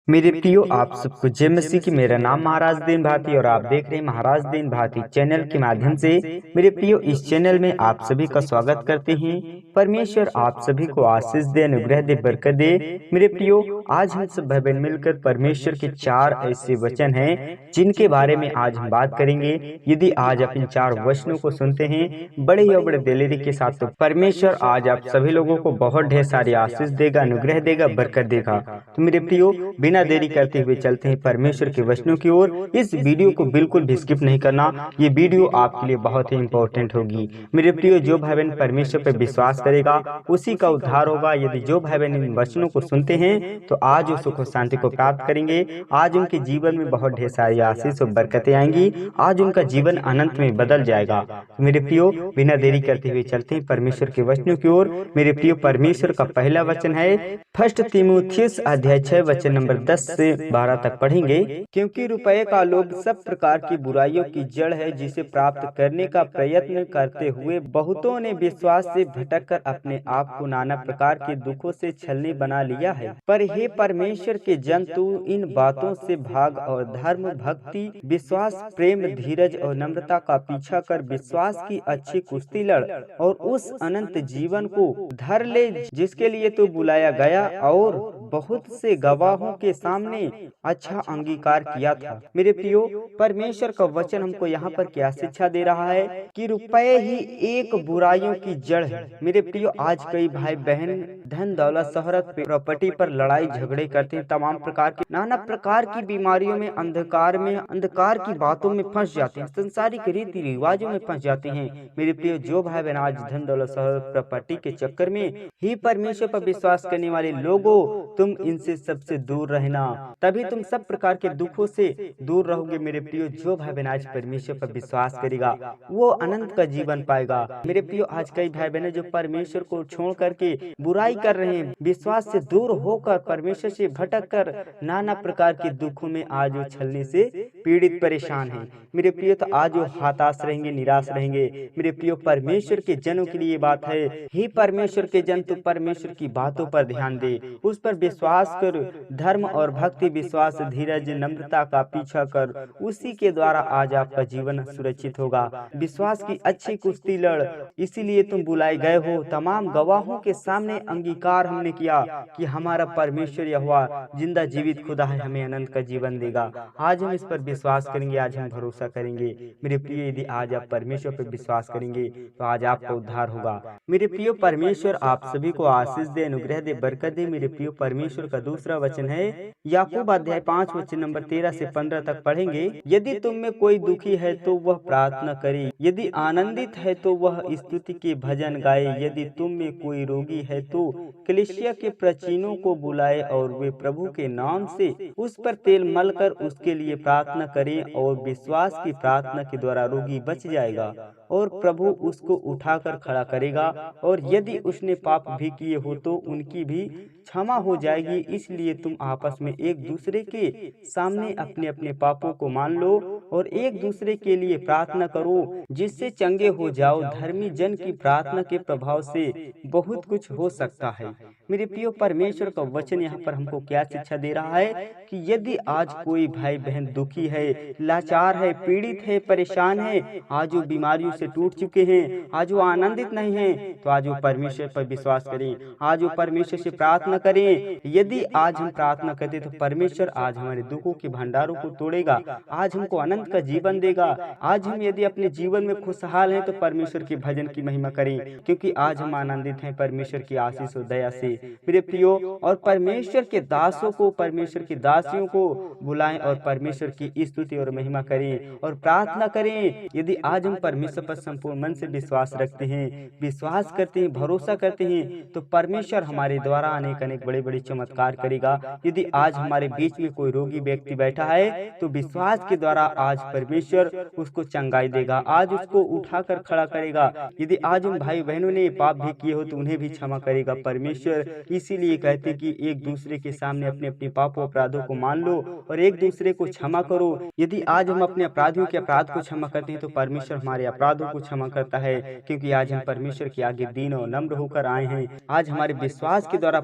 मेरे प्रियो आप सबको जय मसीह की। मेरा नाम महाराज दीन भारती और आप देख रहे हैं महाराज दीन भारती चैनल के माध्यम से। मेरे प्रियो इस चैनल में आप सभी का स्वागत करते हैं। परमेश्वर आप सभी को आशीष दे, अनुग्रह दे, बरकत दे। मेरे प्रियो आज हम सब भाई बहन मिलकर परमेश्वर के चार ऐसे वचन हैं जिनके बारे में आज हम बात करेंगे। यदि आज आप इन चार वचनों को सुनते हैं बड़े ही और बड़े दिलेरी के साथ, तो परमेश्वर आज आप सभी लोगों को बहुत ढेर सारी आशीष देगा, अनुग्रह देगा, बरकत देगा। तो मेरे प्रियो बिना देरी करते हुए चलते हैं परमेश्वर के वचनों की ओर। इस वीडियो को बिल्कुल भी स्किप नहीं करना, ये वीडियो आपके लिए बहुत ही इंपॉर्टेंट होगी। मेरे प्रियो जो भाई बहन परमेश्वर पर विश्वास करेगा उसी का उद्धार होगा। यदि जो भाई बहन इन वचनों को सुनते हैं तो आज वो सुख और शांति को प्राप्त करेंगे। आज उनके जीवन में बहुत ढेर सारी आशीष और बरकतें आएंगी। आज उनका जीवन अनंत में बदल जाएगा। तो मेरे प्रियो बिना देरी करते हुए चलते हैं परमेश्वर के वचनों की ओर। मेरे प्रियो परमेश्वर का पहला वचन है फर्स्ट तीमुथियुस अध्याय 6 वचन नंबर 10 से 12 तक पढ़ेंगे। क्योंकि रुपये का लोभ सब प्रकार की बुराइयों की जड़ है, जिसे प्राप्त करने का प्रयत्न करते हुए बहुतों ने विश्वास से भटककर अपने आप को नाना प्रकार के दुखों से छलनी बना लिया है। पर हे परमेश्वर के जन, तू इन बातों से भाग और धर्म, भक्ति, विश्वास, प्रेम, धीरज और नम्रता का पीछा कर विश्वास की अच्छी कुश्ती लड़ और उस अनंत जीवन को धर ले जिसके लिए तू बुलाया गया और बहुत से गवाहों के सामने अच्छा अंगीकार किया था। मेरे प्रियो परमेश्वर का वचन हमको यहाँ पर क्या शिक्षा दे रहा है कि रुपए ही एक बुराइयों की जड़ है। मेरे प्रियो आज कई भाई बहन धन दौलत शोहरत प्रॉपर्टी पर लड़ाई झगड़े करते हैं, तमाम प्रकार की नाना प्रकार की बीमारियों में, अंधकार की बातों में फंस जाते हैं, संसारिक रीति रिवाजों में फंस जाते हैं। मेरे प्रियो जो भाई बहन आज धन दौलत शोहरत प्रॉपर्टी के चक्कर में ही परमेश्वर पर विश्वास करने वाले लोगों, तुम इनसे सबसे दूर रहना, तभी तुम सब प्रकार के दुखों से दूर रहोगे। मेरे प्रियो जो भाई बहन आज परमेश्वर पर विश्वास करेगा वो अनंत का जीवन पाएगा। मेरे प्रियो आज कई भाई बहन जो परमेश्वर को छोड़ करके बुराई कर रहे हैं, विश्वास से दूर होकर परमेश्वर से भटक कर नाना प्रकार के दुखों में आज वो छलने से पीड़ित परेशान है। मेरे प्रियो तो आज वो हताश रहेंगे, निराश रहेंगे। मेरे प्रियो परमेश्वर के जनों के लिए बात है, हे परमेश्वर के जन, तू परमेश्वर की बातों पर ध्यान दे, उस पर विश्वास कर, धर्म और भक्ति, विश्वास, धीरज, नम्रता का पीछा कर, उसी के द्वारा आज आपका जीवन सुरक्षित होगा। विश्वास की अच्छी कुश्ती लड़, इसीलिए तुम बुलाए गए हो। तमाम गवाहों के सामने अंगीकार हमने किया कि हमारा परमेश्वर यहोवा जिंदा जीवित खुदा है, हमें अनंत का जीवन देगा। आज हम इस पर विश्वास करेंगे, आज हम भरोसा करेंगे। मेरे प्रिय यदि आज आप परमेश्वर पर विश्वास करेंगे तो आज आपका उद्धार होगा। मेरे प्रिय परमेश्वर आप सभी को आशीष दे, अनुग्रह दे, बरकत दे। मेरे प्रिय परमेश्वर का दूसरा वचन है याकूब अध्याय 5 वचन नंबर 13 से 15 तक पढ़ेंगे। यदि तुम में कोई दुखी है तो वह प्रार्थना करे, यदि आनंदित है तो वह स्तुति के भजन गाए। यदि तुम में कोई रोगी है तो कलीसिया के प्राचीनों को बुलाए और वे प्रभु के नाम से उस पर तेल मलकर उसके लिए प्रार्थना करें, और विश्वास की प्रार्थना के द्वारा रोगी बच जाएगा और प्रभु उसको उठाकर खड़ा करेगा। और यदि उसने पाप भी किए हो तो उनकी भी क्षमा हो जाएगी। इसलिए तुम आपस में एक दूसरे के सामने अपने अपने पापों को मान लो और एक दूसरे के लिए प्रार्थना करो, जिससे चंगे हो जाओ। धर्मी जन की प्रार्थना के प्रभाव से बहुत कुछ हो सकता है। मेरे प्रियो परमेश्वर का वचन यहाँ पर हमको क्या शिक्षा दे रहा है कि यदि आज कोई भाई बहन दुखी है, लाचार है, पीड़ित है, परेशान है, आज वो बीमारियों से टूट चुके हैं, आज वो आनंदित नहीं है, तो आज वो परमेश्वर पर विश्वास करें, आज वो परमेश्वर से प्रार्थना करें। यदि आज हम प्रार्थना करते तो परमेश्वर आज हमारे दुखों के भंडारों को तोड़ेगा, आज हमको अनंत का जीवन देगा। आज हम यदि अपने जीवन में खुशहाल हैं तो परमेश्वर के भजन की महिमा करें, क्योंकि आज हम आनंदित हैं परमेश्वर की आशीष और दया से। मेरे प्रियो और परमेश्वर के दासों को, परमेश्वर की दासियों को बुलाएं और परमेश्वर की स्तुति और महिमा करें और प्रार्थना करें। यदि आज हम परमेश्वर पर संपूर्ण मन से विश्वास रखते हैं, विश्वास करते हैं, भरोसा करते हैं, तो परमेश्वर हमारे द्वारा अनेक अनेक बड़े बड़े चमत्कार करेगा। यदि आज हमारे बीच में कोई रोगी व्यक्ति बैठा है तो विश्वास के द्वारा आज परमेश्वर उसको चंगाई देगा, आज उसको उठाकर खड़ा करेगा। यदि आज उन भाई बहनों ने पाप भी किए हो तो उन्हें भी क्षमा करेगा परमेश्वर। इसीलिए कहते कि एक दूसरे के सामने अपने अपने पापों अपराधों को मान लो और एक दूसरे को क्षमा करो। यदि आज हम अपने अपराधियों के अपराध को क्षमा करते हैं तो परमेश्वर हमारे अपराधों को क्षमा करता है, क्योंकि आज हम परमेश्वर के आगे दीन और नम्र होकर आए हैं। आज हमारे विश्वास के द्वारा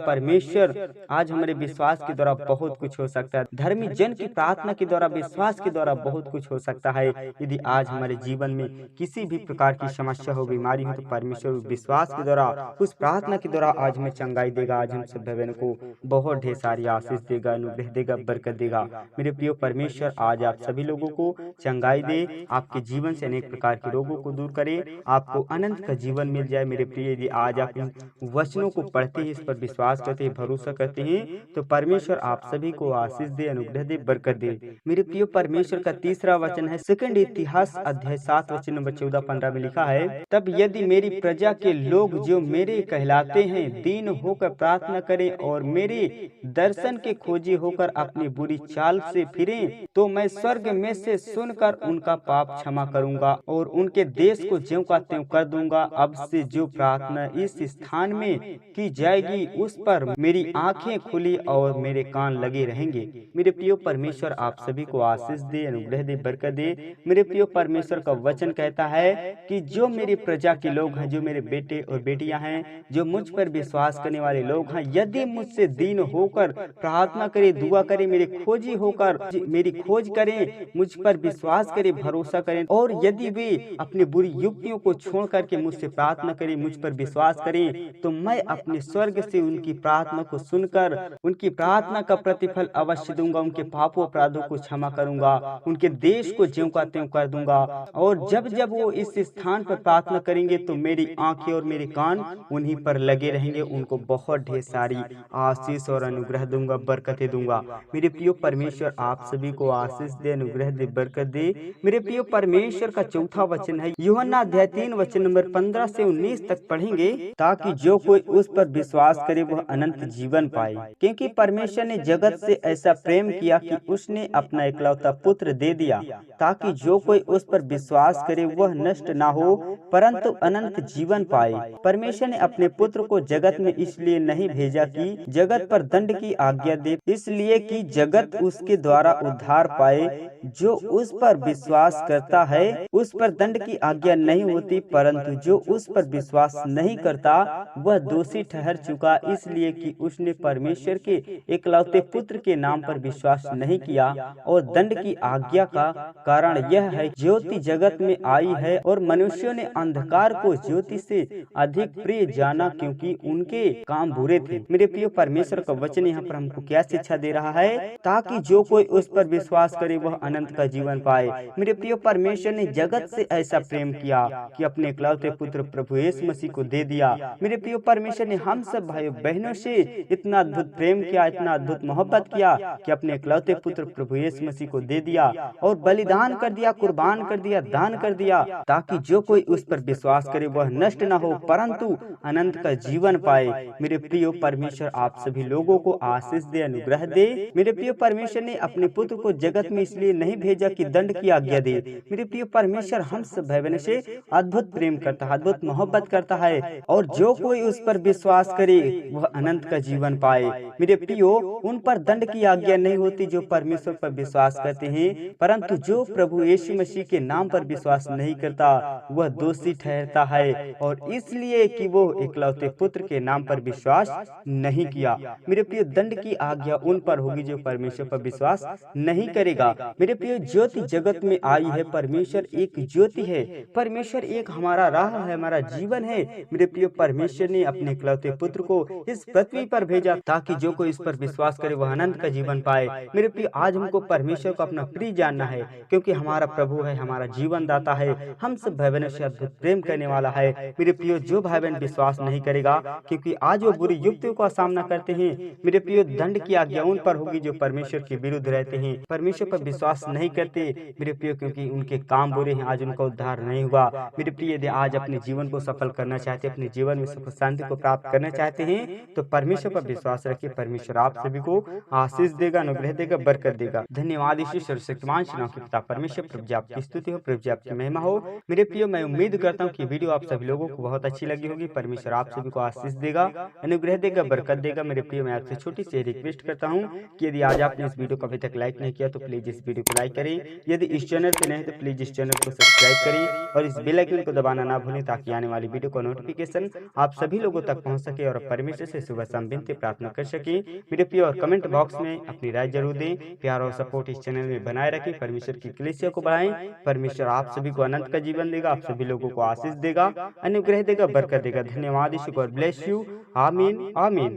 आज हमारे विश्वास के द्वारा बहुत कुछ हो सकता है। धर्मी जन की प्रार्थना के द्वारा, विश्वास के द्वारा बहुत कुछ हो सकता है। यदि आज हमारे जीवन में किसी भी प्रकार की समस्या हो, बीमारी हो, तो परमेश्वर विश्वास के द्वारा, उस प्रार्थना के द्वारा आज हमें चंगाई देगा। आज हम सब बहन को बहुत ढेर सारी आशीष देगा, अनुग्रह देगा, बरकत देगा। मेरे प्रिय परमेश्वर आज आप सभी लोगों को चंगाई दे, आपके जीवन से अनेक प्रकार के रोगों को दूर करे, आपको अनंत का जीवन मिल जाए। मेरे प्रिय, यदि आज आप इन वचनों को पढ़ते हैं, इस पर विश्वास करते हैं, भरोसा करते हैं, तो परमेश्वर आप सभी को आशीष दे, अनुग्रह दे, बरकत दे। मेरे प्रिय परमेश्वर का तीसरा वचन है सेकंड इतिहास अध्याय 7 वचन नंबर 14-15 में लिखा है, तब यदि मेरी प्रजा के लोग जो मेरे कहलाते हैं दीन होकर प्रार्थना करें और मेरे दर्शन के खोजी होकर अपनी बुरी चाल से फिरें, तो मैं स्वर्ग में से सुनकर उनका पाप क्षमा करूंगा और उनके देश को ज्यों का त्यों कर दूंगा। अब से जो प्रार्थना इस स्थान में की जाएगी उस पर मेरी आंखें खुली और मेरे कान लगे रहेंगे। मेरे प्रिय परमेश्वर आप सभी को आशीष दे, अनुग्रह दे, बरकत दे। मेरे प्रिय परमेश्वर का वचन कहता है कि जो मेरी प्रजा के लोग हैं, जो मेरे बेटे और बेटियां हैं, जो मुझ पर विश्वास करने वाले लोग हैं, यदि मुझसे दीन होकर प्रार्थना करे, दुआ करे, मेरे खोजी होकर मेरी खोज करें, मुझ पर विश्वास करे, भरोसा करें, और यदि वे अपनी बुरी युक्तियों को छोड़ करके मुझसे प्रार्थना करें, मुझ पर विश्वास करें, तो मैं अपने स्वर्ग से उनकी प्रार्थना को सुनकर उनकी प्रार्थना का प्रतिफल अवश्य दूंगा, उनके पापों अपराधों को क्षमा करूंगा, उनके देश को ज्यों का त्यों कर दूंगा। और जब जब वो इस स्थान पर प्रार्थना करेंगे तो मेरी आंखें और मेरे कान उन्हीं पर लगे रहेंगे, उनको बहुत ढेर सारी आशीष और अनुग्रह दूंगा, बरकतें दूंगा। मेरे प्रिय परमेश्वर आप सभी को आशीष दे, अनुग्रह दे, बरकत दे। मेरे प्रिय परमेश्वर का चौथा वचन है यूहन्ना अध्याय 3 वचन नंबर 15 से 19 तक पढ़ेंगे, ताकि जो कोई उस पर विश्वास करे वह अनंत जीवन पाए। क्योंकि परमेश्वर ने जगत से ऐसा प्रेम किया कि उसने अपना इकलौता पुत्र दे दिया, ताकि जो कोई उस पर विश्वास करे वह नष्ट ना हो परंतु अनंत जीवन पाए। परमेश्वर ने अपने पुत्र को जगत में इसलिए नहीं भेजा कि जगत पर दंड की आज्ञा दे, इसलिए कि जगत उसके द्वारा उद्धार पाए। जो उस पर विश्वास करता है उस पर दंड की आज्ञा नहीं होती, परंतु जो उस पर विश्वास नहीं करता वह दोषी ठहर चुका, इसलिए कि उसने परमेश्वर के एकलौते पुत्र के नाम पर विश्वास नहीं किया। और दंड की आज्ञा का कारण यह है ज्योति जगत में आई है और मनुष्यों ने अंधकार को ज्योति से अधिक प्रिय जाना, क्योंकि उनके काम बुरे थे। मेरे प्रिय परमेश्वर का वचन यहाँ पर हमको क्या शिक्षा दे रहा है, ताकि जो कोई उस पर विश्वास करे वह अनंत का जीवन पाए। मेरे प्रिय परमेश्वर ने जगत से ऐसा प्रेम किया कि अपने इकलौते पुत्र प्रभु यीशु मसीह को दे दिया। मेरे प्रिय परमेश्वर ने हम सब भाइयों बहनों से इतना अद्भुत प्रेम किया, इतना अद्भुत मोहब्बत किया कि अपने इकलौते पुत्र प्रभु यीशु मसीह को दे दिया और बलिदान कर दिया, कुर्बान कर दिया, दान कर दिया, ताकि जो कोई उस पर विश्वास करे वह नष्ट न हो परंतु अनंत का जीवन पाए। मेरे प्रिय परमेश्वर आप सभी लोगों को आशीष दे, अनुग्रह दे। मेरे प्रिय परमेश्वर ने अपने पुत्र को जगत में इसलिए नहीं भेजा कि दंड की आज्ञा दे। मेरे प्रिय परमेश्वर हम सब भाई बहनों से अद्भुत प्रेम करता है, अद्भुत मोहब्बत करता है, और जो कोई उस पर विश्वास करे वह अनंत का जीवन पाए। मेरे प्रियो, उन पर दंड की आज्ञा नहीं होती जो परमेश्वर पर विश्वास करते हैं, परंतु जो प्रभु यीशु मसीह के नाम पर विश्वास नहीं करता वह दोषी ठहरता है, और इसलिए कि वो इकलौते पुत्र के नाम पर विश्वास नहीं किया। मेरे प्रिय, दंड की आज्ञा उन पर होगी जो परमेश्वर पर विश्वास नहीं करेगा। मेरे प्रिय, ज्योति जगत में आई है, परमेश्वर एक ज्योति है, परमेश्वर एक हमारा राह है, हमारा जीवन है। मेरे प्रिय, परमेश्वर ने अपने इकलौते पुत्र को इस पृथ्वी पर भेजा ताकि जो कोई इस पर विश्वास करे वह अनंत का जीवन पाए। मेरे प्रिय, आज हमको परमेश्वर को अपना प्रिय जानना है, क्योंकि हमारा प्रभु है, हमारा जीवन दाता है, हम सब भाई बहनों से अद्भुत प्रेम करने वाला है। मेरे प्रिय, जो भाई बहन विश्वास नहीं करेगा, क्योंकि आज वो बुरी युक्तियों का सामना करते हैं, मेरे प्रिय, दंड की आज्ञा उन पर होगी जो परमेश्वर के विरुद्ध रहते हैं, परमेश्वर पर विश्वास विश्वास नहीं करते मेरे प्रिय, क्योंकि उनके काम बुरे हैं, आज उनका उद्धार नहीं हुआ। मेरे प्रिय, यदि आज अपने जीवन को सफल करना चाहते, अपने जीवन में सुख शांति को प्राप्त करना चाहते हैं, तो परमेश्वर पर विश्वास रखिए। परमेश्वर आप सभी को आशीष देगा, अनुग्रह देगा, बरकत देगा। धन्यवाद यीशु सर्वशक्तिमान सेनाओं के पिता परमेश्वर। प्रभु जी आपकी स्तुति हो, प्रभु जी आपकी महिमा हो। मेरे प्रिय, मैं उम्मीद करता हूँ कि वीडियो आप सभी लोगों को बहुत अच्छी लगी होगी। परमेश्वर आप सभी को आशीष देगा, अनुग्रह देगा, बरकत देगा। मेरे प्रिय, मैं आपसे छोटी सी रिक्वेस्ट करता हूँ कि यदि आज आपने इस वीडियो को अभी तक लाइक नहीं किया तो प्लीज इस वीडियो को लाइक करें। यदि इस चैनल पे नहीं तो प्लीज इस चैनल को सब्सक्राइब करें और इस बेल आइकन को दबाना ना भूलें, ताकि आने वाली वीडियो का नोटिफिकेशन आप सभी लोगों तक पहुंच सके और परमेश्वर से सुबह शाम विनती प्रार्थना कर सके। मेरे प्रिय, और कमेंट बॉक्स में अपनी राय जरूर दें। प्यार और सपोर्ट इस चैनल में बनाए रखें। परमेश्वर की कलीसिया को बढ़ाएं। परमेश्वर आप सभी को अनंत का जीवन देगा, आप सभी लोगों को आशीष देगा, अनुग्रह देगा, बरकत देगा। धन्यवाद यीशु, गॉड ब्लेस यू। आमीन आमीन।